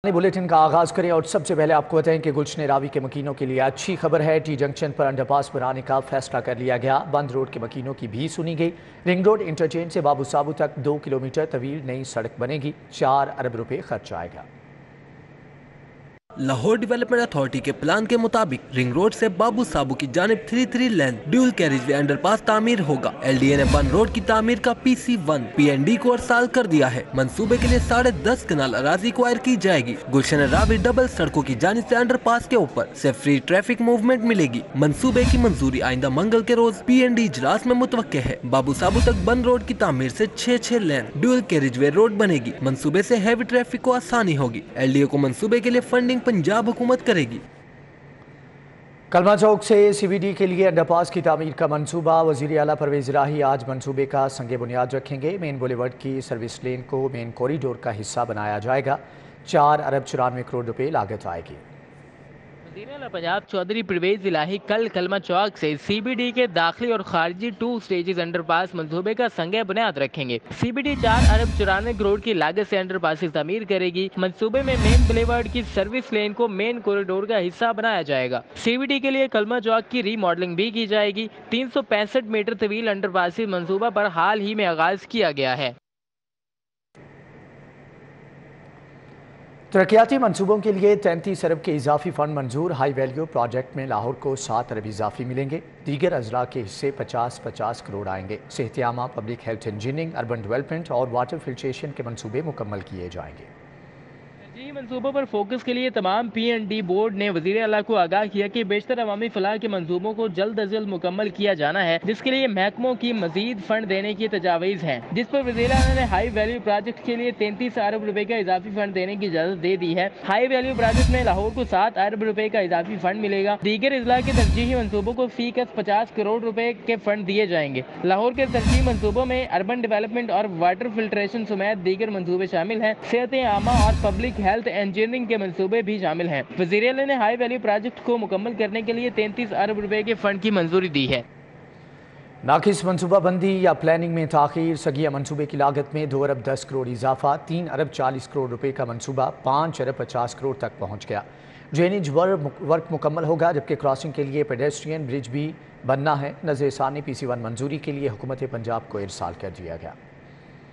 Bulletin का आगाज करें और सबसे पहले आपको बताएं कि गुलशन रावी के मकीनों के लिए अच्छी खबर है। टी जंक्शन पर अंडरपास बनाने का फैसला कर लिया गया। बंद रोड के मकीनों की भी सुनी गई। रिंग रोड इंटरचेंज से बाबू साबू तक 2 किलोमीटर तवील नई सड़क बनेगी। 4 अरब रुपए खर्च आएगा। लाहौर डेवलपमेंट अथॉरिटी के प्लान के मुताबिक रिंग रोड से बाबू साबू की जानिब 3 लेन ड्यूल कैरिज वे अंडरपास तामीर होगा। LDA ने बंद रोड की तामीर का PC1 PND को अरसाल कर दिया है। मंसूबे के लिए 10.5 कनाल अराजी एक्वायर की जाएगी। गुलशन रावी डबल सड़कों की जानिब से अंडरपास के ऊपर से फ्री ट्रैफिक मूवमेंट मिलेगी। मंसूबे की मंजूरी आइंदा मंगल के रोज PND इजलास में मुतवक्के है। बाबू साबू तक बंद रोड की तामीर से 6 लेन ड्यूल कैरिज वे रोड बनेगी। मंसूबे से हैवी ट्रैफिक को आसानी होगी। LDA को मंसूबे के लिए फंडिंग पंजाब हुकूमत करेगी। कलमा चौक से CBD के लिए अंडरपास की तामीर का मंसूबा। वज़ीर आला परवेज़ इलाही आज मंसूबे का संगे बुनियाद रखेंगे। मेन बुलेवर्ड की सर्विस लेन को मेन कॉरिडोर का हिस्सा बनाया जाएगा। 4 अरब 94 करोड़ रुपए लागत आएगी। वज़ीर आला पंजाब चौधरी परवेज़ इलाही कल कलमा चौक से CBD के दाखिली और खारजी 2 स्टेजेस अंडरपास मंसूबे का संगे बुनियाद रखेंगे। CBD 4 अरब 94 करोड़ की लागत से अंडरपास की तामीर करेगी। मंसूबे में मेन बुलेवर्ड की सर्विस लेन को मेन कॉरिडोर का हिस्सा बनाया जाएगा। CBD के लिए कलमा चौक की रीमॉडलिंग भी की जाएगी। 365 मीटर तवील अंडरपास की मंसूबा पर हाल ही में आगाज किया गया है। तरक्याती मंसूबों के लिए 33 अरब के इजाफी फंड मंजूर। हाई वैल्यू प्रोजेक्ट में लाहौर को 7 अरब इजाफी मिलेंगे। दीगर अजला के हिस्से 50-50 करोड़ आएंगे। सेहतियामा, public health engineering, urban development और वाटर फिल्ट्रेशन के मंसूबे मुकम्मल किए जाएंगे। मंसूबों पर फोकस के लिए तमाम PND बोर्ड ने वज़ीर आला को आगाह किया कि बेशतर अवामी फलाह के मंसूबों को जल्द अज जल्द मुकम्मल किया जाना है, जिसके लिए महकमों की मजीद फंड देने की तजावीज़ हैं, जिस पर वज़ीर आला ने हाई वैल्यू प्रोजेक्ट के लिए 33 अरब रुपए का इजाफी फंड देने की इजाज़त दे दी है। हाई वैल्यू प्रोजेक्ट में लाहौर को 7 अरब रुपए का इजाफी फंड मिलेगा। दीगर अजला के तरजीही मंसूबों को फीकस 50 करोड़ रुपए के फंड दिए जाएंगे। लाहौर के तरजीही मंसूबों में अर्बन डेवलपमेंट और वाटर फिल्ट्रेशन समेत दीगर मंसूबे शामिल हैं। सेहत आमा और पब्लिक हेल्थ इंजीनियरिंग के मंसूबे भी शामिल हैं। वज़ीर आला ने हाई वैल्यू प्रोजेक्ट को मुकम्मल करने के लिए 33 अरब रुपए के फंड की मंजूरी दी है। नाकिस मनसूबा बंदी या प्लानिंग में ताखीर। सगिया मंसूबे की लागत में 2 अरब 10 करोड़ इजाफा। 3 अरब 40 करोड़ रुपए का मंसूबा 5 अरब 50 करोड़ तक पहुंच गया। ड्रेनेज वर्क मुकम्मल होगा, जबकि क्रॉसिंग के लिए पेडेस्ट्रियन ब्रिज भी बनना है। नज़र सानी PC1 मंजूरी के लिए हुकूमत पंजाब को इरसाल कर दिया गया।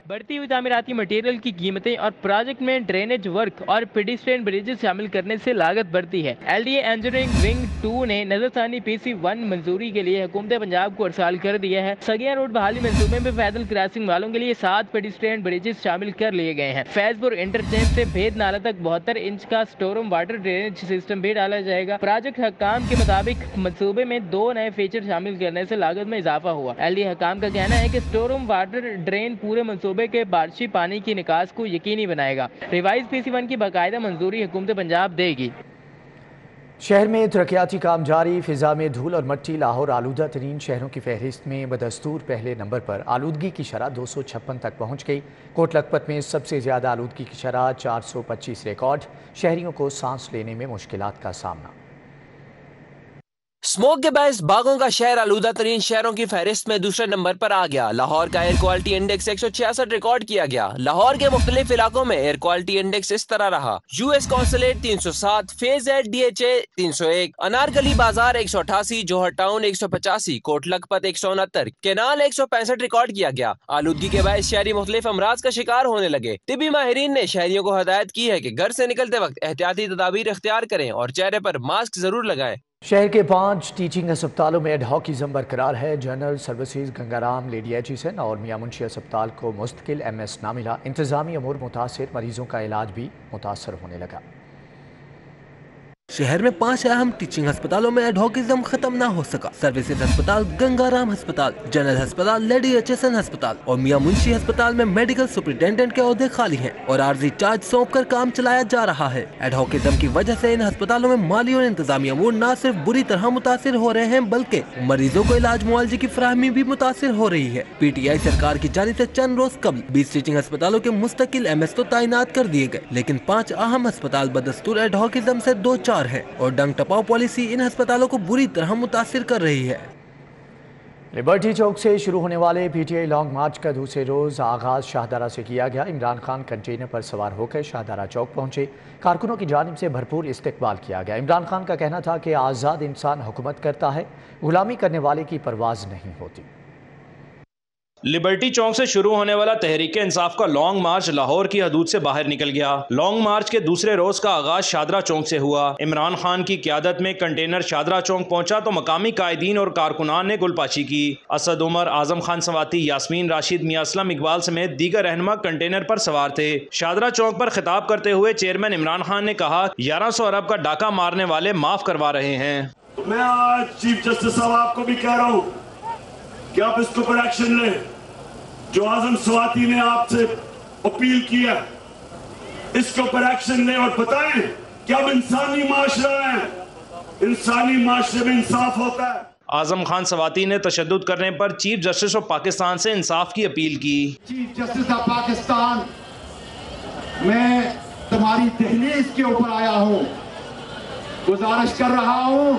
बढ़ती हुई तामीराती मटेरियल की कीमतें और प्रोजेक्ट में ड्रेनेज वर्क और पेडिस्ट्रियन ब्रिजेस शामिल करने से लागत बढ़ती है। LDA इंजीनियरिंग विंग 2 ने नजरसानी PC1 मंजूरी के लिए हुकूमत पंजाब को अरसाल कर दिया है। सगिया रोड बहाली मंसूबे में पैदल क्रॉसिंग वालों के लिए 7 पेडिस्ट्रियन ब्रिजेस शामिल कर लिए गए हैं। फैजपुर इंटरचेंज से भेद नाला तक 72 इंच का स्टोरम वाटर ड्रेनेज सिस्टम भी डाला जाएगा। प्रोजेक्ट हकाम के मुताबिक मंसूबे में 2 नए फीचर शामिल करने से लागत में इजाफा हुआ। LDA हकाम का कहना है कि स्टोरम वाटर ड्रेन पूरे मंसूबे के बारिशी पानी की निकास को यकीनी बनाएगा। रिवाइज PC1 की बाकायदा मंजूरी हुकूमत पंजाब देगी। शहर में तरक्याती काम जारी। फिजा में धूल और मट्टी। लाहौर आलूदा तरीन शहरों की फहरिस्त में बदस्तूर पहले नंबर पर। आलूदगी की शरह 256 तक पहुंच गई। कोट लखपत में सबसे ज्यादा आलूदगी की शरह 425 रिकॉर्ड। शहरियों को सांस लेने में मुश्किलात का सामना। स्मोक के बायस बागों का शहर आलूदा तरीन शहरों की फहरिस्त में दूसरे नंबर पर आ गया। लाहौर का एयर क्वालिटी इंडेक्स 166 रिकॉर्ड किया गया। लाहौर के मुख्तलिफ इलाकों में एयर क्वालिटी इंडेक्स इस तरह रहा। US consulate 307, phase eight DHA 301, Anarkali बाजार 188, Johar town 185, Kot Lakhpat 169, canal 165 record किया गया। आलूदगी के बायस शहरी मुख्तलिफ अमराज का शिकार होने लगे। तिबी माहिरीन ने शहरियों को हदायत की है कि घर से निकलते वक्त एहतियाती तदाबीर इख्तियार करें और चेहरे पर मास्क जरूर लगाएं। शहर के 5 टीचिंग अस्पतालों में एडहॉकिज्म बरकरार है। General services Gangaram, lady Aitchison और मियां मुंशी अस्पताल को मुस्तकिल MS ना मिला। इंतजामी अमूर मुतासिर मरीजों का इलाज भी मुतासर होने लगा। शहर में 5 अहम टीचिंग अस्पतालों में एडहॉकिज्म खत्म ना हो सका। सर्विसेज अस्पताल, गंगाराम अस्पताल, जनरल अस्पताल, लेडी एचिसन अस्पताल और मियां मुंशी अस्पताल में मेडिकल सुपरिटेंडेंट के ओहदे खाली हैं और आर्जी चार्ज सौंप कर काम चलाया जा रहा है। एडहॉकिज्म की वजह से इन अस्पतालों में माली और इंतजामी अमूर न सिर्फ बुरी तरह मुतासिर हो रहे हैं, बल्कि मरीजों को इलाज मुआवजे की फराहमी भी मुतासिर हो रही है। PTI सरकार की जानिब से चंद रोज कबल 20 टीचिंग अस्पतालों के मुस्तकिल MS तो तैनात कर दिए गए, लेकिन 5 अहम अस्पताल बदस्तूर एडहॉकिज्म से 2-4 है और डंग टपाओ पॉलिसी इन अस्पतालों को बुरी तरह मुतासिर कर रही है। लिबर्टी चौक से शुरू होने वाले पीटीआई लॉन्ग मार्च का दूसरे रोज आगाज शाहदरा से किया गया। इमरान खान कंटेनर पर सवार होकर शाहदरा चौक पहुंचे। कारकुनों की जानिब से भरपूर इस्तकबाल किया गया। इमरान खान का कहना था कि आज़ाद इंसान हुकूमत करता है, गुलामी करने वाले की परवाज नहीं होती। लिबर्टी चौक से शुरू होने वाला तहरीक इंसाफ का लॉन्ग मार्च लाहौर की हदूद से बाहर निकल गया। लॉन्ग मार्च के दूसरे रोज का आगाज शाहदरा चौक से हुआ। इमरान खान की क़यादत में कंटेनर शाहदरा चौक पहुंचा तो मकामी कायदीन और कारकुनान ने गुलपाशी की। असद उमर, आजम खान सवाती, यास्मीन राशिद, मियां असलम इकबाल समेत दीगर रहनुमा कंटेनर पर सवार थे। शाहदरा चौक पर खिताब करते हुए चेयरमैन इमरान खान ने कहा, 1100 अरब का डाका मारने वाले माफ करवा रहे हैं। मैं आज चीफ जस्टिस साहब आपको भी कह रहा हूँ कि आप इसके ऊपर एक्शन लें। जो आजम सवाती ने आपसे अपील किया, इसके ऊपर एक्शन लें और बताएं कि अब इंसानी माशरा है, इंसानी माशरे में इंसाफ होता है। आजम खान सवाती ने तशद्दुद करने पर चीफ जस्टिस ऑफ पाकिस्तान से इंसाफ की अपील की। चीफ जस्टिस ऑफ पाकिस्तान, मैं तुम्हारी दहलीज के ऊपर आया हूं, गुजारिश कर रहा हूं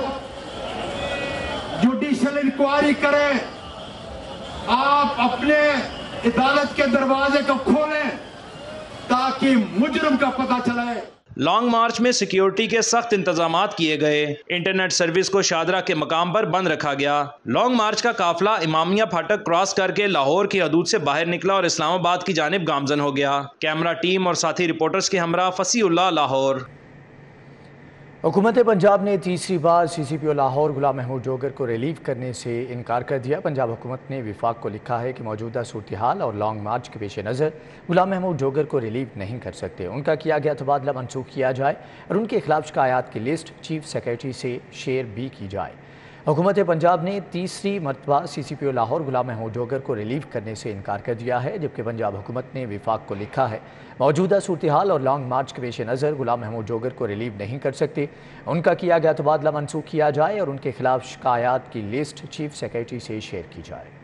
जुडिशियल इंक्वायरी करें। आप अपने अदालत के दरवाजे को खोलें ताकि मुजरिम का पता चले। लॉन्ग मार्च में सिक्योरिटी के सख्त इंतजामात किए गए। इंटरनेट सर्विस को शाहदरा के मकाम पर बंद रखा गया। लॉन्ग मार्च का काफिला इमामिया फाटक क्रॉस करके लाहौर की हदूद से बाहर निकला और इस्लामाबाद की जानिब गामजन हो गया। कैमरा टीम और साथी रिपोर्टर्स के हमरा फसीउल्लाह, लाहौर। हुकूमत पंजाब ने तीसरी बार CCPO लाहौर गुलाम महमूद जोगर को रिलीव करने से इनकार कर दिया। पंजाब हुकूमत ने विफाक को लिखा है कि मौजूदा सूरत हाल और लॉन्ग मार्च के पेश नज़र गुलाम महमूद जोगर को रिलीव नहीं कर सकते। उनका किया गया तबादला मनसूख किया जाए और उनके खिलाफ शिकायत की लिस्ट चीफ सेक्रेटरी से शेयर भी की जाए। हुकूमत पंजाब ने तीसरी मरतबा CCPO लाहौर गुलाम महमूद जोगर को रिलीव करने से इनकार कर दिया है, जबकि पंजाब हुकूमत ने विफाक को लिखा है मौजूदा सूरत हाल और लॉन्ग मार्च के पेश नज़र गुलाम महमूद जोगर को रिलीव नहीं कर सकते। उनका किया गया तबादला मनसूख किया जाए और उनके खिलाफ शिकायत की लिस्ट चीफ सेक्रेटरी से शेयर की जाए।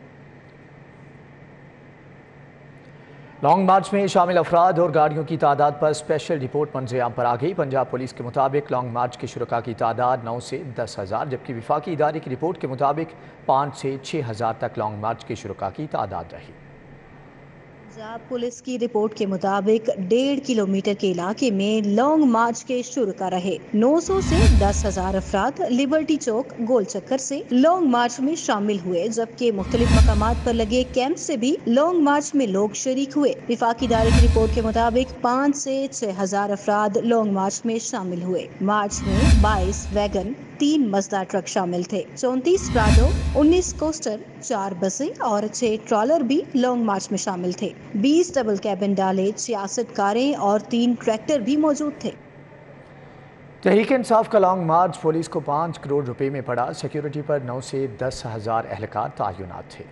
लॉन्ग मार्च में शामिल अफराद और गाड़ियों की तादाद पर स्पेशल रिपोर्ट मंज़र-ए-आम पर आ गई। पंजाब पुलिस के मुताबिक लॉन्ग मार्च के शुरका की तादाद 9 से 10,000, जबकि विफाकी इदारे की रिपोर्ट के मुताबिक 5 से 6,000 तक लॉन्ग मार्च के शुरका की तादाद रही। पंजाब पुलिस की रिपोर्ट के मुताबिक 1.5 किलोमीटर के इलाके में लॉन्ग मार्च के शुरका रहे। 900 से 10,000 अफराद लिबर्टी चौक गोल चक्कर से लॉन्ग मार्च में शामिल हुए, जबकि मुख्तलिफ मकामात पर लगे कैंप से भी लॉन्ग मार्च में लोग शरीक हुए। विफाकी इदारे की रिपोर्ट के मुताबिक 5 से 6,000 अफराद लॉन्ग मार्च में शामिल हुए। मार्च में 22 वैगन, 3 मजदार ट्रक शामिल थे। 34 प्राडो, 19 कोस्टर, 4 बसें और 6 ट्रॉलर भी लॉन्ग मार्च में शामिल थे। 20 डबल कैबिन डाले, 66 कारें और 3 ट्रैक्टर भी मौजूद थे। तहरीक इंसाफ का लॉन्ग मार्च पुलिस को 5 करोड़ रुपए में पड़ा। सिक्योरिटी पर 9 से 10,000 एहलकार तैनात थे।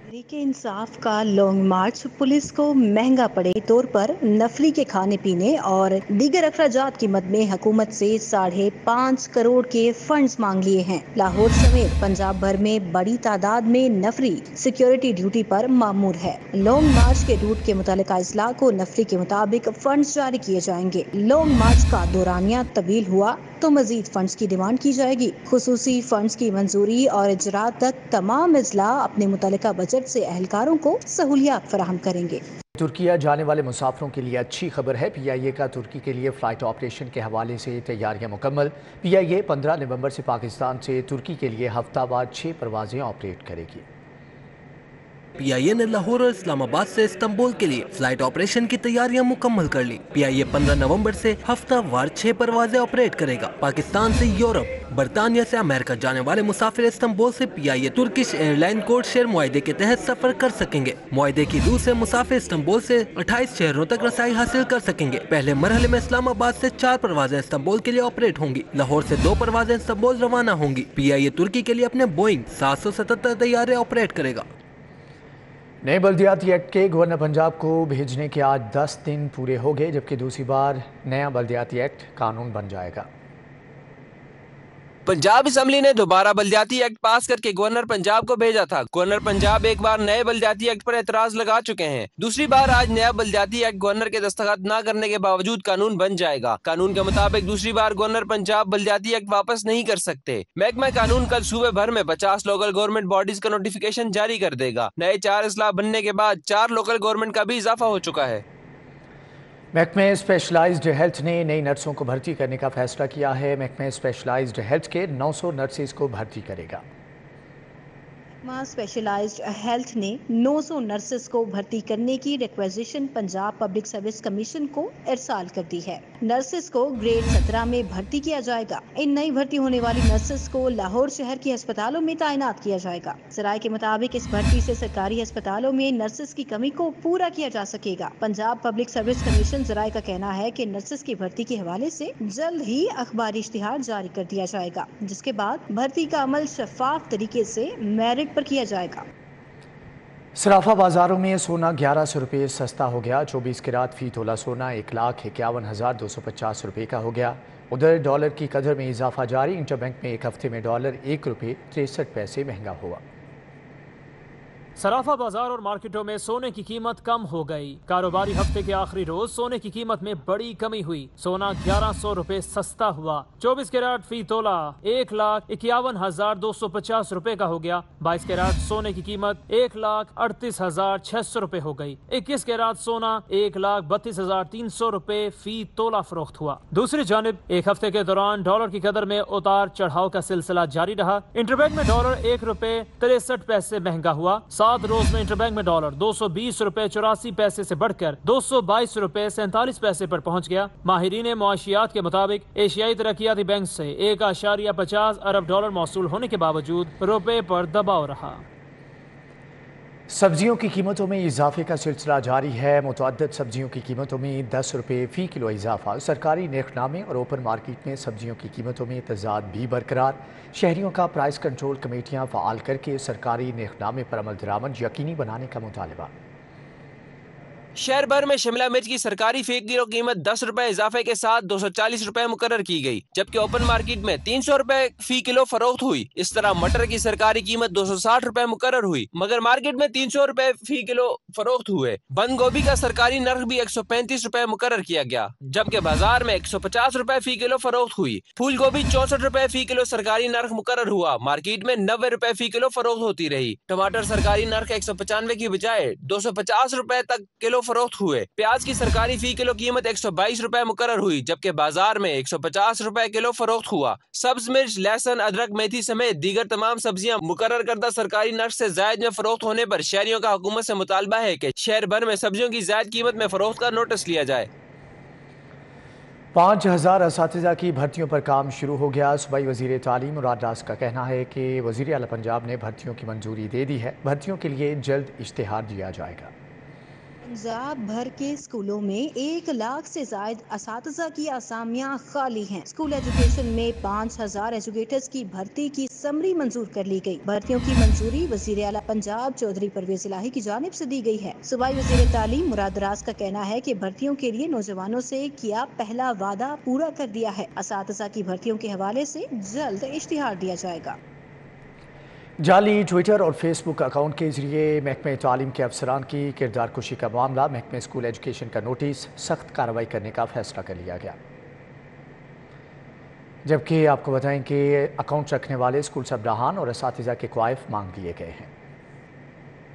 तहरीक इंसाफ का लॉन्ग मार्च पुलिस को महंगा पड़े तौर पर नफरी के खाने पीने और दीगर अखराजात की मद में हुकूमत से 5.5 करोड़ के फंड्स मांग लिए हैं। लाहौर समेत पंजाब भर में बड़ी तादाद में नफरी सिक्योरिटी ड्यूटी पर मामूर है। लॉन्ग मार्च के रूट के मुतालिका अजला को नफरी के मुताबिक फंड्स जारी किए जाएंगे। लॉन्ग मार्च का दौरानिया तवील हुआ तो मजीद फंड्स की डिमांड की जाएगी। खुसूसी फंड्स की मंजूरी और इजरा तक तमाम अजला अपने मुतालिका बजट से एहलकारों को सहूलियात फराहम करेंगे। तुर्किया जाने वाले मुसाफिरों के लिए अच्छी खबर है। PIA का तुर्की के लिए फ़्लाइट ऑपरेशन के हवाले से तैयारियां मुकम्मल। PIA 15 नवंबर से पाकिस्तान से तुर्की के लिए हफ्तावार 6 परवाजें ऑपरेट करेगी। PIA ने लाहौर और इस्लामाबाद से इस्तांबुल के लिए फ्लाइट ऑपरेशन की तैयारियां मुकम्मल कर ली। PIA 15 नवंबर से हफ्तावार 6 परवाजें ऑपरेट करेगा। पाकिस्तान से यूरोप, बरतानिया से अमेरिका जाने वाले मुसाफिर इस्तांबुल से PIA Turkish airline code share मुआहदे के तहत सफर कर सकेंगे। मुआहदे की रूह से मुसाफिर इस्तांबुल से 28 शहरों तक रसाई हासिल कर सकेंगे। पहले मरहले में इस्लामाबाद से 4 परवाजें इस्तांबुल के लिए ऑपरेट होंगी। लाहौर से 2 परवाजें इस्तांबुल रवाना होंगी। PIA तुर्की के लिए अपने बोइंग 777 तैयारे ऑपरेट करेगा। नए बल्दियाती एक्ट के गवर्नर पंजाब को भेजने के आज 10 दिन पूरे हो गए, जबकि दूसरी बार नया बल्दियाती एक्ट कानून बन जाएगा। पंजाब असम्बली ने दोबारा बल्दियाती एक्ट पास करके गवर्नर पंजाब को भेजा था। गवर्नर पंजाब एक बार नए बल्दियाती एक्ट पर एतराज लगा चुके हैं। दूसरी बार आज नया बल्दियाती एक्ट गवर्नर के दस्तखत न करने के बावजूद कानून बन जाएगा। कानून के मुताबिक दूसरी बार गवर्नर पंजाब बल्दियाती एक्ट वापस नहीं कर सकते। महकमा कानून कल सूबे भर में 50 लोकल गवर्नमेंट बॉडीज का नोटिफिकेशन जारी कर देगा। नए 4 अजला बनने के बाद 4 लोकल गवर्नमेंट का भी इजाफा हो चुका है। महकमे स्पेशलाइज्ड हेल्थ ने नई नर्सों को भर्ती करने का फैसला किया है। महकमे स्पेशलाइज्ड हेल्थ के 900 नर्सेज को भर्ती करेगा। स्पेशलाइज्ड हेल्थ ने 900 नर्सेस को भर्ती करने की requisition Punjab public service commission को इरसाल कर दी है। नर्सेस को ग्रेड 17 में भर्ती किया जाएगा। इन नई भर्ती होने वाली नर्सेस को लाहौर शहर के अस्पतालों में तैनात किया जाएगा। सराय के मुताबिक इस भर्ती से सरकारी अस्पतालों में नर्सेस की कमी को पूरा किया जा सकेगा। पंजाब पब्लिक सर्विस कमीशन जराये का कहना है कि नर्सेस की भर्ती के हवाले से जल्द ही अखबारी इश्तिहार जारी कर दिया जाएगा, जिसके बाद भर्ती का अमल शफाफ तरीके से मेरिट पर किया जाएगा। सराफा बाजारों में सोना 1100 रुपये सस्ता हो गया। 24 कैरात फी तोला सोना 1,51,250 रुपये का हो गया। उधर डॉलर की कदर में इजाफा जारी। इंटरबैंक में एक हफ्ते में डॉलर 1 रुपये 63 पैसे महंगा हुआ। सराफा बाजार और मार्केटों में सोने की कीमत कम हो गई। कारोबारी हफ्ते के आखिरी रोज सोने की कीमत में बड़ी कमी हुई। सोना 1100 रुपये सस्ता हुआ। 24 कैराट फी तोला 1,51,250 रुपये का हो गया। 22 कैराट सोने की कीमत 1,38,600 रुपये हो गई। 21 कैराट सोना 1,32,300 रुपये फी तोला फरोख्त हुआ। दूसरी जानिब एक हफ्ते के दौरान डॉलर की कदर में उतार चढ़ाव का सिलसिला जारी रहा। इंटरबैंक में डॉलर 1 रुपये 63 पैसे महंगा हुआ। 7 रोज में इंटरबैंक में डॉलर 220 रुपये 84 पैसे से बढ़कर 222 रुपये 47 पैसे पर पहुंच गया। माहिरीन मुआशियात के मुताबिक एशियाई तरक्याती बैंक से 1.50 अरब डॉलर मौसूल होने के बावजूद रुपये पर दबाव रहा। सब्जियों की कीमतों में इजाफे का सिलसिला जारी है। मुतअद्दिद सब्जियों की कीमतों में 10 रुपये फ़ी किलो इजाफा। सरकारी नेखनामे और ओपन मार्केट में सब्जियों की कीमतों में तजाद भी बरकरार। शहरियों का प्राइस कंट्रोल कमेटियाँ फ़आल करके सरकारी नेखनामे पर अमल दरामद यकीनी बनाने का मुतालबा। शहर भर में शिमला मिर्च की सरकारी फी किलो कीमत 10 रुपए इजाफे के साथ 240 रुपए मुकर्रर की गई, जबकि ओपन मार्केट में 300 रुपए फी किलो फरोख्त हुई। इस तरह मटर की सरकारी कीमत 260 रुपए मुकर्रर हुई, मगर मार्केट में 300 रुपए फी किलो फरोख्त हुए। बंद गोभी का सरकारी नर्ख भी 135 रुपए मुकर्रर किया गया, जबकि बाजार में 150 रुपए फी किलो फरोख्त हुई। फूल गोभी 64 रुपए फी किलो सरकारी नर्ख मुकर्रर हुआ। मार्केट में 90 रुपए फी किलो फरोख्त होती रही। टमाटर सरकारी नर्ख 195 की बजाय 250 रुपए तक किलो फरोख्त हुए। प्याज की सरकारी फी किलो कीमत 122 रुपए मुकर्रर हुई, जबकि बाजार में 150 रुपए किलो फरोख्त हुआ। सब्ज मिर्च, लहसुन, अदरक, मेथी समेत दीगर तमाम सब्जियां मुकर्रर करदा सरकारी नर्ख से जायद में फरोख्त होने पर शहरियों का हुकूमत से मुतालबा है कि शहर भर में सब्जियों की जायद कीमत में फरोख्त का नोटिस लिया जाए। 5000 असातिज़ा की भर्तियों पर काम शुरू हो गया। सूबाई वज़ीर तालीम मुराद रास का कहना है कि वज़ीर आला पंजाब ने भर्तियों की मंजूरी दे दी है। भर्तियों के लिए जल्द इश्तिहार दिया जाएगा। पंजाब भर के स्कूलों में 1 लाख से जायद असातिज़ा की असामियां खाली हैं। स्कूल एजुकेशन में 5000 एजुकेटर्स की भर्ती की समरी मंजूर कर ली गई। भर्तियों की मंजूरी वज़ीर आला पंजाब चौधरी परवेज इलाही की जानिब से दी गई है। सूबाई वज़ीर तालीम मुराद रास का कहना है कि भर्तियों के लिए नौजवानों से किया पहला वादा पूरा कर दिया है। असातिज़ा की भर्तियों के हवाले से जल्द इश्तिहार दिया जाएगा। जाली ट्विटर और फेसबुक अकाउंट के जरिए महकमे तालीम के अफसरान की किरदार कुशी का मामला, महकमे स्कूल एजुकेशन का नोटिस, सख्त कार्रवाई करने का फैसला कर लिया गया। जबकि आपको बताएं कि अकाउंट रखने वाले स्कूल सरबराहान और असातिज़ा के क्वाइफ मांग लिए गए हैं।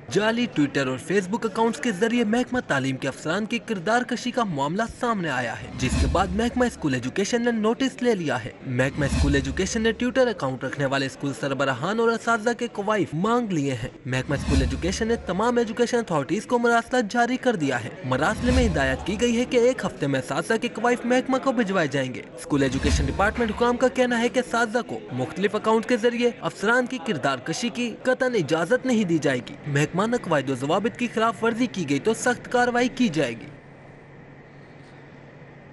जाली ट्विटर और फेसबुक अकाउंट्स के जरिए महकमा तालीम के अफसरान की किरदार कशी का मामला सामने आया है, जिसके बाद महकमा स्कूल एजुकेशन ने नोटिस ले लिया है। महकमा स्कूल एजुकेशन ने ट्विटर अकाउंट रखने वाले स्कूल सरबराहान और असातिज़ा के क्वाइफ मांग लिए हैं। महकमा स्कूल एजुकेशन ने तमाम एजुकेशन अथॉरिटीज को मरासला जारी कर दिया है। मरासले में हिदायत की गई है कि 1 हफ्ते में असातिज़ा के क्वाइफ महकमा को भिजवाए जाएंगे। स्कूल एजुकेशन डिपार्टमेंट हुकाम का कहना है कि असातिज़ा को मुख्तलिफ अकाउंट के जरिए अफसरान की किरदार कशी की कतन इजाजत नहीं दी जाएगी। महकमा क़वाइद व ज़वाबित की खिलाफ वर्जी की गई तो सख्त कार्रवाई की जाएगी।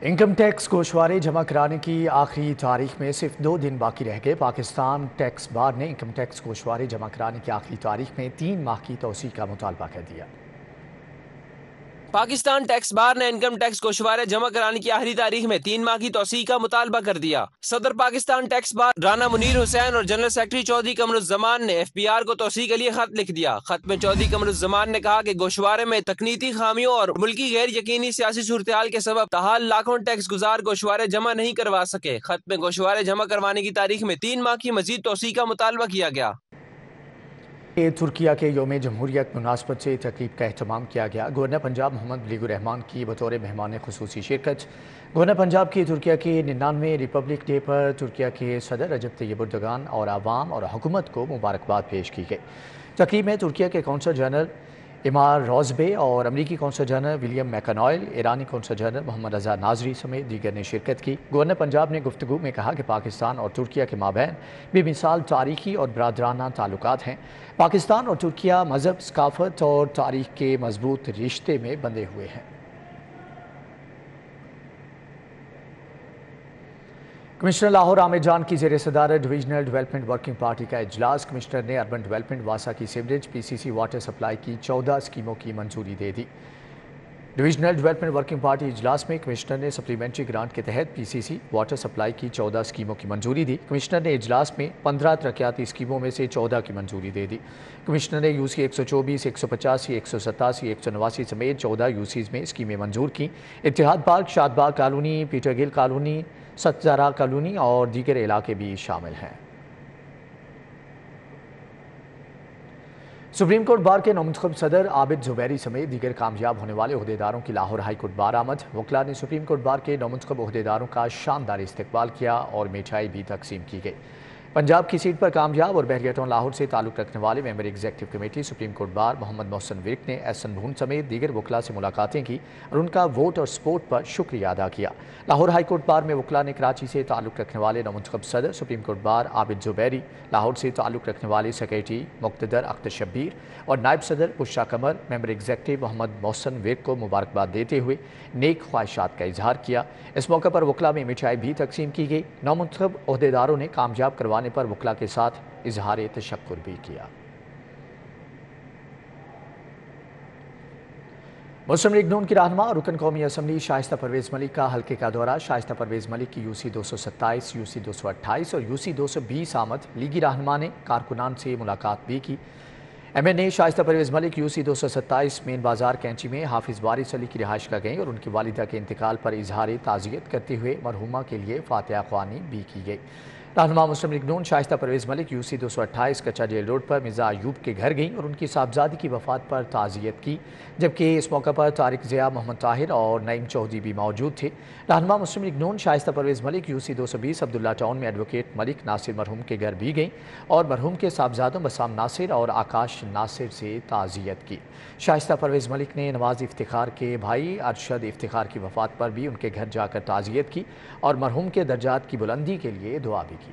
इनकम टैक्स गोशवारे जमा कराने की आखिरी तारीख में सिर्फ 2 दिन बाकी रह गए। पाकिस्तान टैक्स बार ने इनकम टैक्स गोशवारे जमा कराने की आखिरी तारीख में 3 माह की तौसीह का मुतालबा कर दिया। पाकिस्तान टैक्स बार ने इनकम टैक्स गोशवारे जमा कराने की आखिरी तारीख में 3 माह की तौसीह का मुतालबा कर दिया। सदर पाकिस्तान टैक्स बार राना मुनीर हुसैन और जनरल सेक्रेटरी चौधरी कमरुज़्ज़मान ने FBR को तौसीह के लिए खत लिख दिया। खत में चौधरी कमरुज़्ज़मान ने कहा कि गोशवारे में तकनीकी खामियों और मुल्की गैर यकीनी सियासी सूरत-ए-हाल के सबब ताहाल लाखों टैक्स गुजार गोशवारे जमा नहीं करवा सके। खत में गोशवारे जमा करवाने की तारीख में 3 माह की मजीद तौसीह का मुतालबा किया गया। तुर्किया के यौम जमहूरियत की मुनासबत से तकरीब का एहतमाम किया गया। गवर्नर पंजाब मोहम्मद बलीगुर रहमान की बतौर मेहमान खुसूसी शिरकत। गवर्नर पंजाब की तुर्किया के 99वें रिपब्लिक डे पर तुर्किया के सदर रजब तैयब एर्दोगान और आवाम और हुकूमत को मुबारकबाद पेश की गई। तकरीब में तुर्किया के कौंसल जनरल इमार रोजबे और अमरीकी कौंसल जनरल विलियम मैकनॉयल, ईरानी कौंसल जनरल मोहम्मद रजा नाजरी समेत दीगर ने शिरकत की। गवर्नर पंजाब ने गुफ्तगू में कहा कि पाकिस्तान और तुर्किया के माबैन बेमिसाल तारीखी और बरादराना ताल्लुकात हैं। पाकिस्तान और तुर्किया मजहब, सकाफत और तारीख के मजबूत रिश्ते में बंधे हुए हैं। कमिश्नर लाहौर आमिर जान की ज़ेर सदारत डिविजनल डेवलपमेंट वर्किंग पार्टी का इजलास। कमिश्नर ने अर्बन डेवलपमेंट, वासा की सीवरेज, PCC वाटर सप्लाई की 14 स्कीमों की मंजूरी दे दी। डिविजनल डेवलपमेंट वर्किंग पार्टी इजलास में कमिश्नर ने सप्लीमेंट्री ग्रांट के तहत PCC वाटर सप्लाई की 14 स्कीमों की मंजूरी दी। कमिश्नर ने इजलास में 15 तरक्याती स्कीमों में से 14 की मंजूरी दे दी। कमिश्नर ने UC 124, 185, 187, 189 समेत 14 UCs में स्कीमें मंजूर की। Ittehad park, Shadbagh colony, Peter Gill colony, Satjara colony और दीगर इलाके भी शामिल हैं। सुप्रीम कोर्ट बार के नौमुंतखब सदर आबिद जुबैरी समेत दीगर कामयाब होने वाले ओहदेदारों की लाहौर हाई कोर्ट बार आमद। वकला ने सुप्रीम कोर्ट बार के नौमुंतखब ओहदेदारों का शानदार इस्तकबाल किया और मिठाई भी तकसीम की गई। पंजाब की सीट पर कामयाब और बहरिया टाउन लाहौर से ताल्लुक़ रखने वाले member executive committee supreme court bar Mohammad Mohsin Virk ने एहसन भून समेत दीगर वकला से मुलाकातें की और उनका वोट और सपोर्ट पर शुक्रिया अदा किया। लाहौर हाई कोर्ट बार में वकला ने कराची से ताल्लुक़ रखने वाले नौमुंतखब सदर सुप्रीम कोर्ट बार आबिद जुबैरी, लाहौर से ताल्लुक़ रखने वाले सेक्रेटरी मुक़्तदर अख्तर शब्बीर और नायब सदर बुशरा कमर, मेंबर एग्जीक्यूटिव मोहम्मद मोहसिन विर्क को मुबारकबाद देते हुए नेक ख्वाहिशात का इजहार किया। इस मौके पर वकला में मिठाई भी तकसीम की गई। नौमुंतखब ओहदेदारों ने कामयाब करवाने पर वकला के साथ इजहार तशक्कुर भी किया। मुस्लिम लीग नून की रहनुमा रुकन कौमी असम्बली शाइस्ता परवेज़ मलिक का हल्के का दौरा। शाइस्ता परवेज़ मलिक की UC 227, UC 228 और UC 220 आमद। लीगी रहनुमा ने कारकुनान से मुलाकात भी की। MNA Shaista Parvez Malik UC 227 main Bazaar Kainchi में हाफिज़ वारिस अली की रिहाइश का गई और उनकी वालिदा के इंतकाल पर इजहार ताज़ियत करते हुए मरहुमा के लिए फातिहा ख्वानी भी की गई। रहनुमा मुस्लिम लीग नून शाइस्ता परवेज़ मलिक UC 228 कच्चा जेल रोड पर मिर्ज़ा अयूब के घर गईं और उनकी साहबजादी की वफ़ात पर ताज़ियत की, जबकि इस मौका पर तारिक ज़िया, मोहम्मद ताहिर और नईम चौधरी भी मौजूद थे। रहनुमा मुस्लिम लीग नून शाइस्ता परवेज़ मलिक UC 220 अब्दुल्ला टाउन में एडवोकेट मलिक नासिर मरहूम के घर भी गईं और मरहूम के साहबजादों बसाम नासिर और आकाश नासिर से ताज़ियत की। शाइस्ता परवेज़ मलिक ने नवाज इफ्तिखार के भाई अरशद इफ्तिखार की वफ़ात पर भी उनके घर जाकर ताज़ियत की और मरहूम के दर्जात की बुलंदी के लिए दुआ भी की।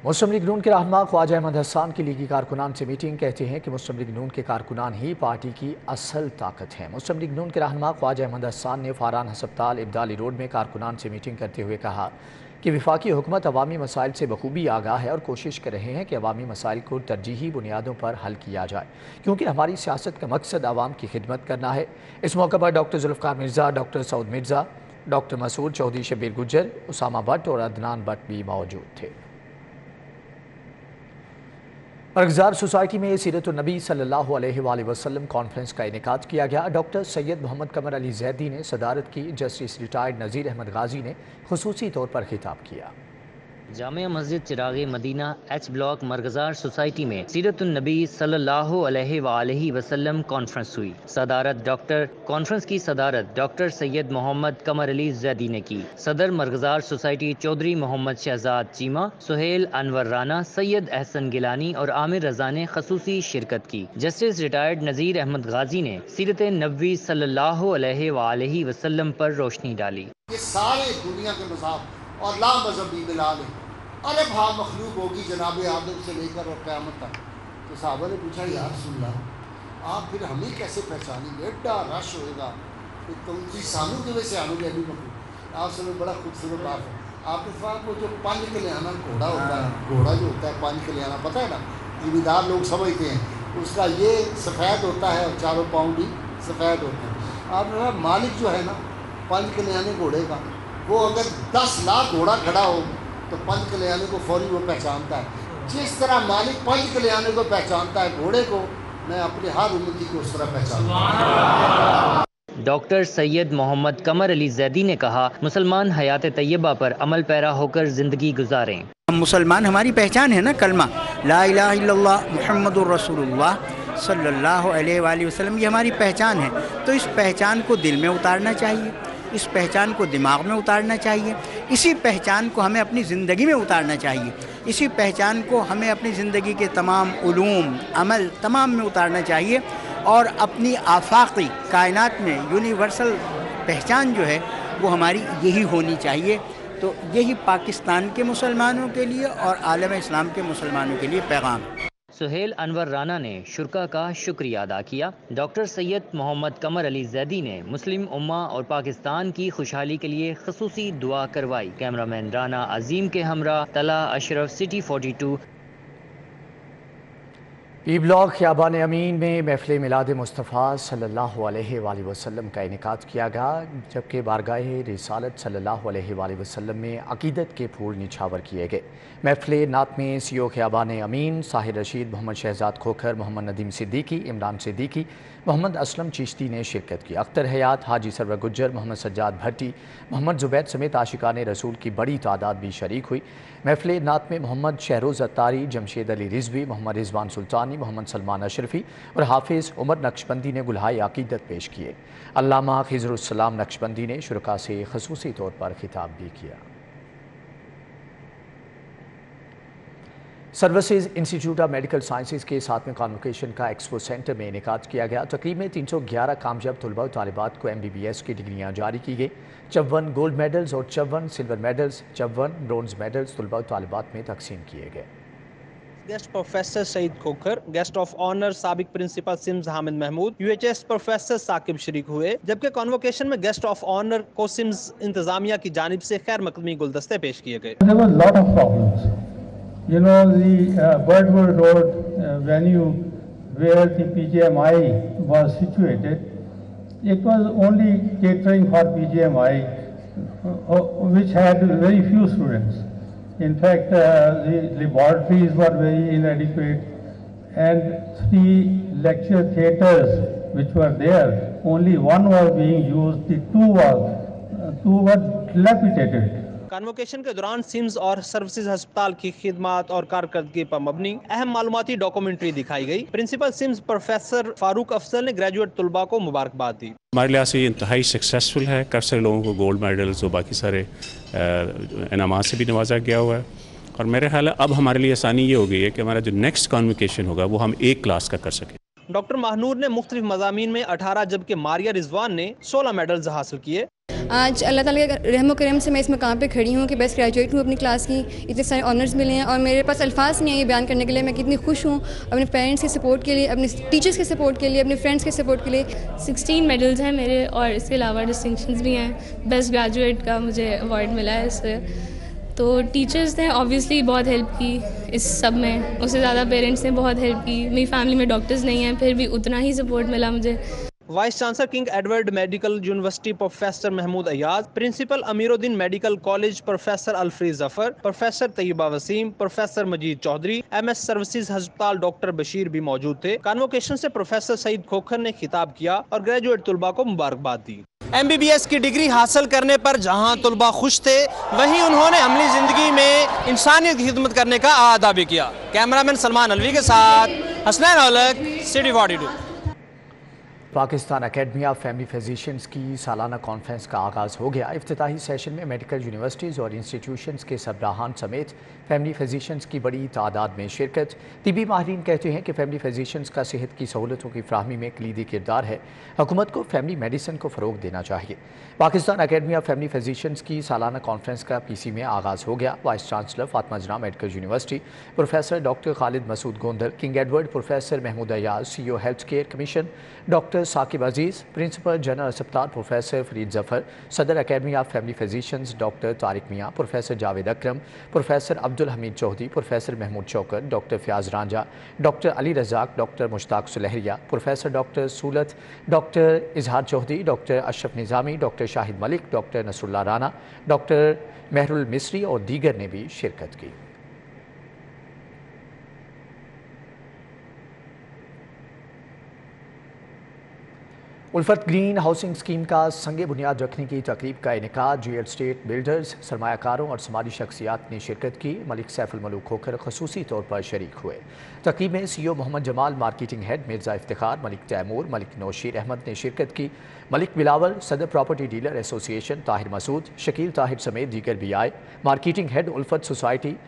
मुस्लिम लीग नून के रहनुमा ख्वाजा अहमद हसन की लीगी कारकुनान से मीटिंग। कहते हैं कि मुस्लिम लीग नून के कारकुनान ही पार्टी की असल ताकत है। मुस्लिम लीग नून के रहनुमा ख्वाजा अहमद हसन ने फारान हस्पताल इब्दाली रोड में कारकुनान से मीटिंग करते हुए कहा कि वफाकी हुकूमत अवामी मसाइल से बखूबी आगाह है और कोशिश कर रहे हैं कि अवामी मसाइल को तरजीही बुनियादों पर हल किया जाए, क्योंकि हमारी सियासत का मकसद आवाम की खिदमत करना है। इस मौके पर doctor Zulfiqar Mirza, doctor Saud Mirza, doctor Masood Chaudhry, Shabbir Gujjar, Usama Bhatt और अदनान भट्ट भी मौजूद थे। मरकज़दार सोसाइटी में सीरत नबी सल्लल्लाहु अलैहि वसल्लम कॉन्फ्रेंस का इनेकाद किया गया। डॉक्टर सैयद मोहम्मद कमर अली जैदी ने सदारत की। जस्टिस रिटायर्ड नज़ीर अहमद गाजी ने खुसूसी तौर पर खिताब किया। Jamia Masjid चिरागे Medina H block मरकज़दार society में सीरतुन नबी सल्लल्लाहु अलैहि वसल्लम कॉन्फ्रेंस हुई। कॉन्फ्रेंस की सदारत डॉक्टर सैयद मोहम्मद कमर अली जैदी ने की। सदर मरकज़दार सोसाइटी चौधरी मोहम्मद शहजाद चीमा, सुहेल अनवर राना, सैयद एहसन गिलानी और आमिर रजा ने खसूसी शिरकत की। जस्टिस रिटायर्ड नज़ीर अहमद गाजी ने सीरत नबी सल्लल्लाहु अलैहि वसल्लम पर रोशनी डाली। ये सारे दुनिया के मज़हब और ला मज़हबी बिलाल अरे भा मखलूक होगी जनाब आदम से लेकर और क़यामत तक। तो साहबा ने पूछा या रसूल अल्लाह आप फिर हमें कैसे पहचानेंगे, एड्डा रश होएगा, तुम सानू की वजह से आनोगे अभी मखलूक। आप समय बड़ा खूबसूरत बात है। आपने कहा वो जो 5 कल्याणा घोड़ा होता है, घोड़ा जो होता है 5 कल्याणा, पता है ना, जिम्मेदार लोग समझते हैं اس کا یہ سفید ہوتا ہے اور چاروں پاؤں بھی سفید ہوتے ہیں۔ آپ نے مالک جو ہے نا 5 کلیانے گھوڑے کا، وہ اگر 10 لاکھ گھوڑا کھڑا ہو تو 5 کلیانے کو فوری وہ پہچانتا ہے۔ جس طرح مالک 5 کلیانے کو پہچانتا ہے گھوڑے کو، میں اپنے ہر امتی کو اس طرح پہچانتا ہوں۔ ڈاکٹر سید محمد قمر علی زیدی نے کہا مسلمان حیات طیبہ پر عمل پیرا ہو کر زندگی گزاریں۔ ہم مسلمان، ہماری پہچان ہے نا کلمہ لا الہ الا اللہ محمد الرسول اللہ صلی اللہ علیہ وآلہ وسلم، یہ ہماری پہچان ہے۔ تو اس پہچان کو دل میں اتارنا چاہیے، اس پہچان کو دماغ میں اتارنا چاہیے، اسی پہچان کو ہمیں اپنی زندگی میں اتارنا چاہیے، اسی پہچان کو ہمیں اپنی زندگی کے تمام علوم عمل تمام میں اتارنا چاہیے، اور اپنی آفاقی کائنات میں یونیورسل پہچان جو ہے وہ ہماری یہی ہونی چاہیے۔ تو یہی پاکستان کے مسلمانوں کے لیے اور عالم اسلام کے مسلمانوں کے لیے پیغام ہے۔ سہیل انور رانا نے شرکا کا شکریہ ادا کیا۔ ڈاکٹر سید محمد قمر علی زیدی نے مسلم امہ اور پاکستان کی خوشحالی کے لیے خصوصی دعا کروائی۔ کیمرامین رانا عظیم کے ہمراہ طلحہ اشرف، سٹی 42۔ پی بلاک خیابان امین میں محفل میلاد مصطفیٰ صلی اللہ علیہ وآلہ وسلم کا انعقاد کیا گیا، جبکہ بارگاہ رسالت صلی اللہ علیہ وآلہ وسلم میں عقیدت کے پھول نچھاور کیے گئے۔ محفل نعت میں CEO خیابان امین طاہر رشید، محمد شہزاد کھوکھر، محمد ندیم صدیقی، عمران صدیقی، محمد اسلم چشتی نے شرکت کی۔ اختر حیات، حاجی سرور گجر، محمد سجاد بھٹی، محمد زبید سمیت عاشقان رسول کی بڑی تعداد بھی شریک ہوئی۔ محفل نعت میں محمد شہروز اتاری، جمشید علی رضوی، محمد رضوان سلطانی، محمد سلمان اشرفی اور حافظ عمر نقشبندی نے گلہائے عقیدت پیش کیے۔ علامہ خضر السلام نقشبندی نے شرکاء سے خصوصی طور پر خطاب بھی کیا۔ Services institute of medical sciences کے 7ویں کانوکیشن کا ایکسپو سینٹر میں انعقاد کیا گیا۔ تقریب میں 311 کامیاب طلباء و طالبات کو MBBS کی ڈگریاں جاری کی گئی۔ 54 گولڈ میڈلز اور 54 سلور میڈلز، 54 برونز میڈلز طلباء و طالبات میں تقسیم کیے گئے۔ Guest professor Saeed Khokhar, guest of honour سابق principal SIMS Hamid Mahmood, UHS professor Saqib شریک ہوئے، جبکہ کانوکیشن میں گیسٹ آف آنر کو سمز انتظامیہ کی جانب سے خیر مقدمی گلدستے پیش کیے گئے۔ You know, the Birdwood Road venue where the PGMI was situated, it was only catering for PGMI, which had very few students. In fact, the laboratories were very inadequate, and 3 lecture theatres which were there, only one was being used, the two were dilapidated. Convocation کے دوران SIMs اور services ہسپتال کی خدمات اور کارکردگی پر مبنی اہم معلوماتی ڈاکومنٹری دکھائی گئی۔ پرنسپل سمز پروفیسر فاروق افضل نے گریجویٹ طلباء کو مبارکباد دی۔ ہمارے لحاظ سے یہ انتہائی سکسیسفل ہے، کافی سارے لوگوں کو گولڈ میڈلز اور باقی سارے انعامات سے بھی نوازا گیا ہوا ہے، اور میرے خیال ہے اب ہمارے لیے آسانی یہ ہو گئی ہے کہ ہمارا جو نیکسٹ کانوکیشن ہوگا وہ ہم ایک کلاس کا کر سکیں۔ ڈاکٹر ماہنور نے مختلف مضامین میں 18 جبکہ ماریہ رضوان نے 16 میڈلز حاصل کیے۔ آج اللہ تعالیٰ کے رحم و کرم سے میں اس مقام پہ کھڑی ہوں کہ بیسٹ گریجویٹ ہوں اپنی کلاس کی، اتنے سارے آنرز ملے ہیں اور میرے پاس الفاظ نہیں ہیں یہ بیان کرنے کے لیے میں کتنی خوش ہوں اپنے پیرنٹس کے سپورٹ کے لیے، اپنے ٹیچرس کے سپورٹ کے لیے، اپنے فرینڈس کے سپورٹ کے لیے۔ 16 میڈلز ہیں میرے اور اس کے علاوہ ڈسٹنکشنز بھی ہیں۔ بیسٹ گریجویٹ کا مجھے ایوارڈ ملا ہے اس سے، تو ٹیچرز نے آبویسلی بہت ہیلپ کی اس سب میں، اس سے زیادہ پیرنٹس نے بہت ہیلپ کی۔ میری فیملی میں ڈاکٹرز نہیں ہیں پھر بھی اتنا ہی سپورٹ ملا مجھے۔ Vice chancellor King Edward medical university professor Mahmood Ayaz, principal Ameer uddin medical college professor Alfarez Zafar, professor Tayyaba Waseem, professor Majeed Chaudhry, MS services ہسپتال ڈاکٹر بشیر بھی موجود تھے۔ کانوکیشن سے پروفیسر سعید کھوکھر نے خطاب کیا اور گریجویٹ طلباء کو مبارکباد دی۔ MBBS کی ڈگری حاصل کرنے پر جہاں طلباء خوش تھے، وہیں انہوں نے عملی زندگی میں انسانیت کی خدمت کرنے کا اعادہ بھی کیا۔ کیمرامین سلمان الوی کے ساتھ Hasnain Aulakh, city 42۔ Pakistan academy of family physicians کی سالانہ کانفرنس کا آغاز ہو گیا۔ افتتاحی سیشن میں میڈیکل یونیورسٹیز اور انسٹیٹیوشنز کے سربراہان سمیت فیملی فزیشنز کی بڑی تعداد میں شرکت۔ طبی ماہرین کہتے ہیں کہ فیملی فزیشنز کا صحت کی سہولتوں کی فراہمی میں کلیدی کردار ہے۔ حکومت کو فیملی میڈیسن کو فروغ دینا چاہیے۔ Pakistan academy of family physicians کی سالانہ کانفرنس کا PC میں آغاز ہو گیا۔ Vice chancellor Fatima Jinnah medical university, professor doctor Khalid Masood Gondal, King Edward, professor Mahmood Ayaz, CEO health care commission, doctor doctor Saqib Aziz, principal general अस्पताल प्रोफेसर फरीद जफर, सदर academy of family physicians doctor Tariq Mian, professor Javed Akram, professor Abdul Hameed Chaudhry, professor Mahmood Shaukat, doctor Fayyaz Ranjha, doctor Ali Razzaq, doctor Mushtaq Sulehria, professor doctor Saulat, doctor Izhar Chaudhry, doctor Ashraf Nizami, doctor Shahid Malik, doctor Nasrullah Rana, doctor Mehrul Misri और दीगर ने भी शिरकत की। उल्फत green housing scheme का संगे बुनियाद रखने की तकरीब का इनेकाद रियल एस्टेट बिल्डर्स, सरमायाकारों और समाजी शख्सियात ने शिरकत की। मलिक सैफुल मलूक होकर खसूसी तौर पर शरीक हुए। तकरीब में CEO Mohammad Jamal, marketing head Mirza Iftikhar, Malik Taimoor, Malik Nausher Ahmad ने शिरकत की। मलिक बिलावल, सदर property dealer association Tahir Masood, Shakeel Tahir समेत दीगर भी आए। Marketing head Ulfat society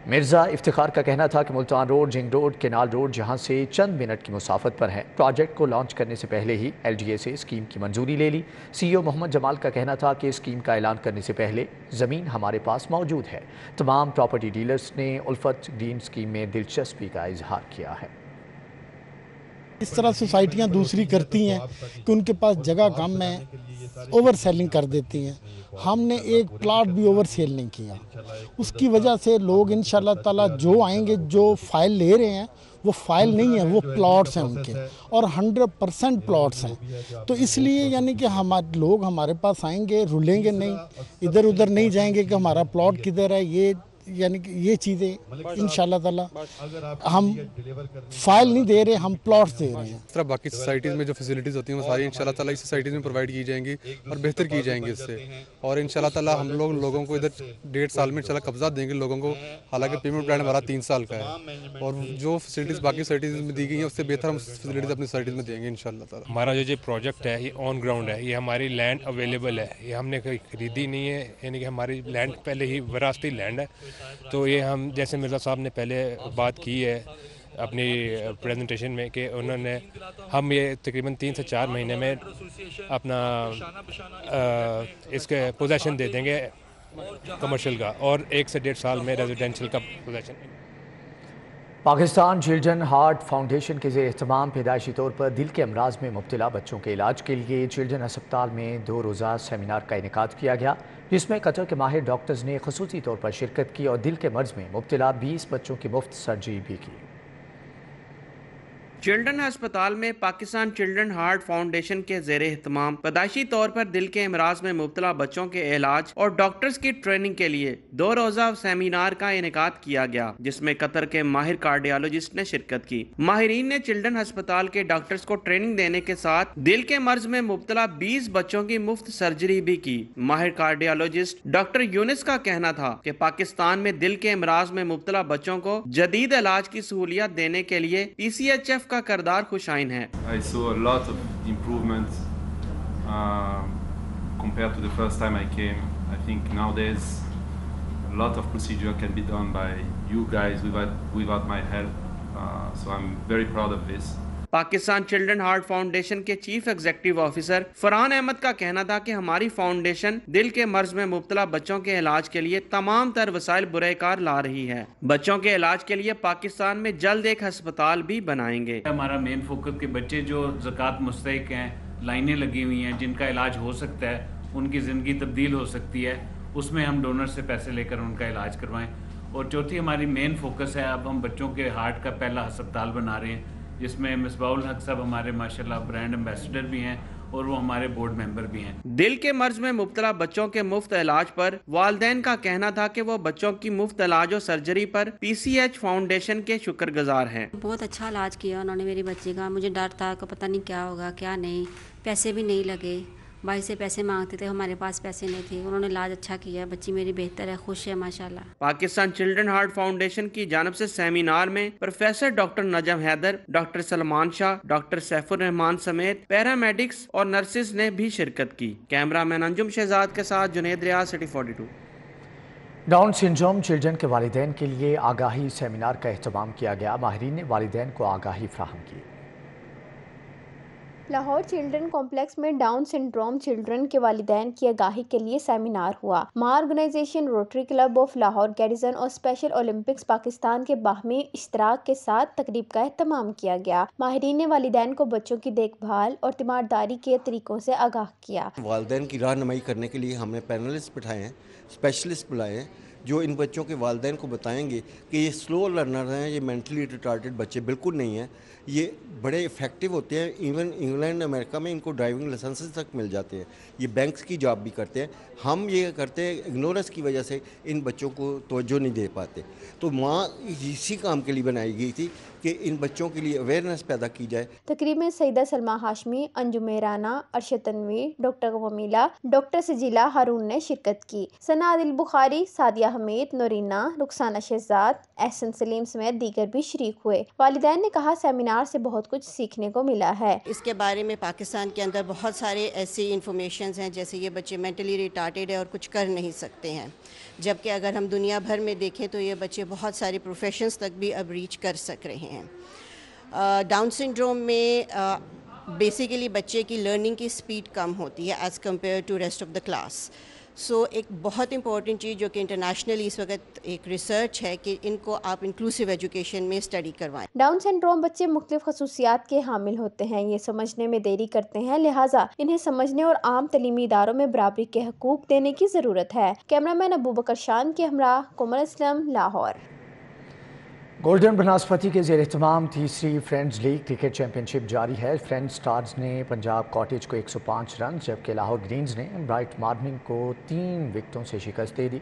Mirza Iftikhar का कहना था कि Multan road, Jhang road, canal road जहां से चंद मिनट की मुसाफत पर है, प्रोजेक्ट को लॉन्च करने से पहले ही LDA से स्कीम की मंजूरी ले ली। CEO मोहम्मद जमाल का कहना था कि स्कीम का ऐलान करने से पहले ज़मीन हमारे पास मौजूद है। तमाम प्रॉपर्टी डीलर्स ने उल्फत ग्रीन स्कीम में दिलचस्पी का इजहार किया है। इस तरह सोसाइटियाँ दूसरी करती हैं कि उनके पास जगह कम है, ओवर सेलिंग कर देती हैं। हमने एक प्लाट भी ओवर सेल नहीं किया। उसकी वजह से लोग इंशाल्लाह ताला जो आएंगे, जो फाइल ले रहे हैं वो फाइल नहीं है, वो प्लॉट्स हैं उनके, और 100% प्लॉट्स हैं। तो इसलिए यानी कि हमारे लोग हमारे पास आएंगे, रुलेंगे नहीं, इधर उधर नहीं जाएंगे कि हमारा प्लॉट किधर है। ये यानी कि ये चीज़ें इंशाल्लाह ताला हम फाइल नहीं दे रहे, हम प्लॉट्स दे रहे हैं। इस तरह बाकी सोसाइटीज़ में जो फैसिलिटीज़ होती हैं वो सारी इंशाल्लाह ताला इस सोसाइटीज़ में प्रोवाइड की जाएंगी और बेहतर की जाएंगी इससे। और इंशाल्लाह ताला हम लोगों को इधर 1.5 साल में इंशाल्लाह कब्जा देंगे लोगों को। हालांकि पेमेंट प्लान हमारा 3 साल का है और जो फैसिलिटीज़ बाकी सोसाइटीज़ में दी गई हैं उससे बेहतर हम फैसिलिटीज़ अपनी सोसाइटीज़ में देंगे इंशाल्लाह ताला। हमारा जो प्रोजेक्ट है ये ऑन ग्राउंड है, ये हमारी लैंड अवेलेबल है, ये हमने कोई खरीदी नहीं है, यानी कि हमारी लैंड पहले ही विरासती लैंड है। तो ये हम जैसे मिर्ज़ा साहब ने पहले बात की है अपनी प्रेजेंटेशन में कि उन्होंने हम ये तकरीबन 3 से 4 महीने में अपना इसके पोजेशन दे देंगे कमर्शियल का, और 1 से 1.5 साल में रेजिडेंशियल का possession. Pakistan children heart foundation के ज़ेर एहतमाम पैदाइशी तौर पर दिल के अमराज में मुब्तला बच्चों के इलाज के लिए चिल्ड्रन अस्पताल में 2 रोज़ा सेमिनार का इनेकाद किया गया, जिसमें कतर के माहिर डॉक्टर्स ने खसूसी तौर पर शिरकत की और दिल के मर्ज़ में मुब्तला 20 बच्चों की मुफ्त सर्जरी भी की। चिल्ड्रन अस्पताल में पाकिस्तान चिल्ड्रन हार्ट फाउंडेशन के ज़ेर एहतमाम पैदाइशी तौर पर दिल के अमराज में मुब्तला बच्चों के इलाज और डॉक्टर्स की ट्रेनिंग के लिए 2 रोज़ा सेमिनार का इनेकाद किया गया, जिसमें कतर के माहिर कार्डियोलॉजिस्ट ने शिरकत की। माहिरीन ने चिल्ड्रन अस्पताल के डॉक्टर्स को ट्रेनिंग देने के साथ दिल के मर्ज में मुब्तला 20 बच्चों की मुफ्त सर्जरी भी की। माहिर कार्डियोलॉजिस्ट डॉक्टर यूनिस का कहना था कि पाकिस्तान में दिल के अमराज में मुब्तला बच्चों को जदीद इलाज की सहूलियत देने के लिए PCHF का करदार खुशाइन है। I saw a lot of improvements compared to the first time I came. I think nowadays a lot of procedure can be done by you guys without my help. So I'm very proud of this. Pakistan children heart foundation के chief executive officer Farhan Ahmad का कहना था कि हमारी foundation दिल के मर्ज में मुब्तला बच्चों के इलाज के लिए तमाम तर वसाइल बुरेकार ला रही है। बच्चों के इलाज के लिए पाकिस्तान में जल्द एक अस्पताल भी बनाएंगे। हमारा मेन फोकस के बच्चे जो ज़कात मुस्तहिक हैं, लाइनें लगी हुई हैं, जिनका इलाज हो सकता है, उनकी ज़िंदगी तब्दील हो सकती है, उसमें हम डोनर से पैसे लेकर उनका इलाज करवाएं। और चौथी हमारी मेन फोकस है, अब हम बच्चों के हार्ट का पहला अस्पताल बना रहे हैं, जिसमें मिसबाउल हक साहब हमारे माशाल्लाह ब्रांड एम्बेसडर भी हैं और वो हमारे बोर्ड मेंबर भी हैं। दिल के मर्ज में मुब्तला बच्चों के मुफ्त इलाज पर वालिदैन का कहना था कि वो बच्चों की मुफ्त इलाज और सर्जरी पर PCH फाउंडेशन के शुक्रगुजार हैं। बहुत अच्छा इलाज किया उन्होंने मेरी बच्ची का। मुझे डर था कि पता नहीं क्या होगा क्या नहीं, पैसे भी नहीं लगे, भाई से पैसे मांगते थे, हमारे पास पैसे नहीं थे, उन्होंने इलाज अच्छा किया, बच्ची मेरी बेहतर है, खुश है माशाल्लाह। पाकिस्तान चिल्ड्रन हार्ट फाउंडेशन की जानिब से सेमिनार में प्रोफेसर डॉक्टर नजम हैदर, डॉक्टर सलमान शाह, डॉक्टर सैफुर रहमान समेत पैरामेडिक्स और नर्सिस ने भी शिरकत की। कैमरामैन अंजुम शहजाद के साथ जुनेद रियाज, सिटी 42। डाउन सिंड्रोम चिल्ड्रन के वालिदैन के लिए आगाही सेमिनार का एहतमाम किया गया। माहिरीन ने वालिदैन को आगाही फ्राहम की। لاہور چلڈرن کمپلیکس میں ڈاؤن سنڈروم چلڈرن کے والدین کی آگاہی کے لیے سیمینار ہوا۔ Maan organization, Rotary Club of Lahore Garrison اور اسپیشل اولمپکس پاکستان کے باہمی اشتراک کے ساتھ تقریب کا اہتمام کیا گیا۔ ماہرین نے والدین کو بچوں کی دیکھ بھال اور تیمارداری کے طریقوں سے آگاہ کیا۔ والدین کی رہنمائی کرنے کے لیے ہم نے پینلسٹ بٹھائے ہیں، اسپیشلسٹ بلائے ہیں، جو ان بچوں کے والدین کو بتائیں گے کہ یہ سلو لرنر ہیں، یہ مینٹلی ریٹارڈڈ بچے بالکل نہیں ہیں، یہ بڑے افیکٹو ہوتے ہیں۔ ایون انگلینڈ امریکہ میں ان کو ڈرائیونگ لائسنسز تک مل جاتے ہیں، یہ بینکس کی جاب بھی کرتے ہیں۔ ہم یہ کرتے ہیں اگنورنس کی وجہ سے ان بچوں کو توجہ نہیں دے پاتے، تو ماں اسی کام کے لیے بنائی گئی تھی کہ ان بچوں کے لیے اویئرنیس پیدا کی جائے۔ تقریب میں سیدہ سلمہ ہاشمی، انجم رانا، ارشد تنویر، ڈاکٹر ومیلا، ڈاکٹر سجیلا ہارون نے شرکت کی۔ ثنا عادل بخاری، سعدیہ حمید، نورینہ، رخسانہ شہزاد، احسن سلیم سمیت دیگر بھی شریک ہوئے۔ والدین نے کہا سیمینار سے بہت کچھ سیکھنے کو ملا ہے۔ اس کے بارے میں پاکستان کے اندر بہت سارے ایسی انفارمیشنز ہیں جیسے یہ بچے مینٹلی ریٹارڈڈ ہے اور کچھ کر نہیں سکتے ہیں، جبکہ اگر ہم دنیا بھر میں دیکھیں تو یہ بچے بہت سارے پروفیشنز تک بھی اب ریچ کر سک رہے ہیں۔ ڈاؤن سنڈروم میں بیسیکلی بچے کی لرننگ کی سپیڈ کم ہوتی ہے as compare to rest of the class. So ایک بہت امپورٹنٹ چیز جو کہ انٹرنیشنلی اس وقت ایک ریسرچ ہے کہ ان کو آپ انکلوسیو ایجوکیشن میں اسٹڈی کروائیں۔ ڈاؤن سنڈروم بچے مختلف خصوصیات کے حامل ہوتے ہیں، یہ سمجھنے میں دیری کرتے ہیں، لہٰذا انہیں سمجھنے اور عام تعلیمی اداروں میں برابری کے حقوق دینے کی ضرورت ہے۔ کیمرامین ابوبکر شان کے ہمراہ کومل اسلم، لاہور۔ گولڈن بناسپتی کے زیر اہتمام تیسری فرینڈز لیگ کرکٹ چیمپئن شپ جاری ہے۔ فرینڈز سٹارز نے پنجاب کاٹیج کو 105 رنز جبکہ لاہور گرینز نے برائٹ مارننگ کو 3 وکٹوں سے شکست دے دی۔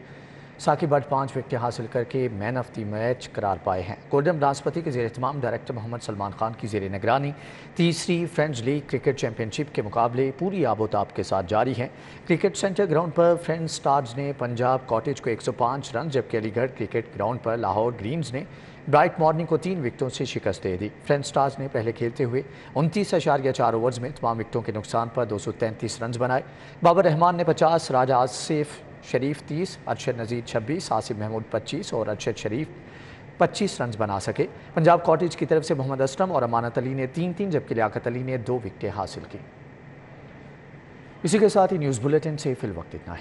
ثاقب بٹ 5 وکٹیں حاصل کر کے مین آف دی میچ قرار پائے ہیں۔ گولڈن بناسپتی کے زیر اہتمام ڈائریکٹر محمد سلمان خان کی زیر نگرانی تیسری فرینڈز لیگ کرکٹ چیمپئن شپ کے مقابلے پوری آب و تاب کے ساتھ جاری ہیں۔ کرکٹ سینٹر گراؤنڈ پر فرینڈز سٹارز نے پنجاب کاٹیج کو 105 رنز جبکہ علی گڑھ کرکٹ گراؤنڈ پر لاہور گرینز نے برائٹ مارننگ کو 3 وکٹوں سے شکست دے دی۔ فرینڈز سٹارز نے پہلے کھیلتے ہوئے 29.4 اوورز میں تمام وکٹوں کے نقصان پر 233 رنز بنائے۔ بابر رحمان نے 50، راجہ آصف شریف 30، ارشد نذیر 26، آصف محمود 25 اور ارشد شریف 25 رنز بنا سکے۔ پنجاب کاٹیج کی طرف سے محمد اسلم اور امانت علی نے 3 جبکہ لیاقت علی نے 2 وکٹیں حاصل کی۔ اسی کے ساتھ ہی نیوز بلیٹن سے فی الوقت اتنا ہی۔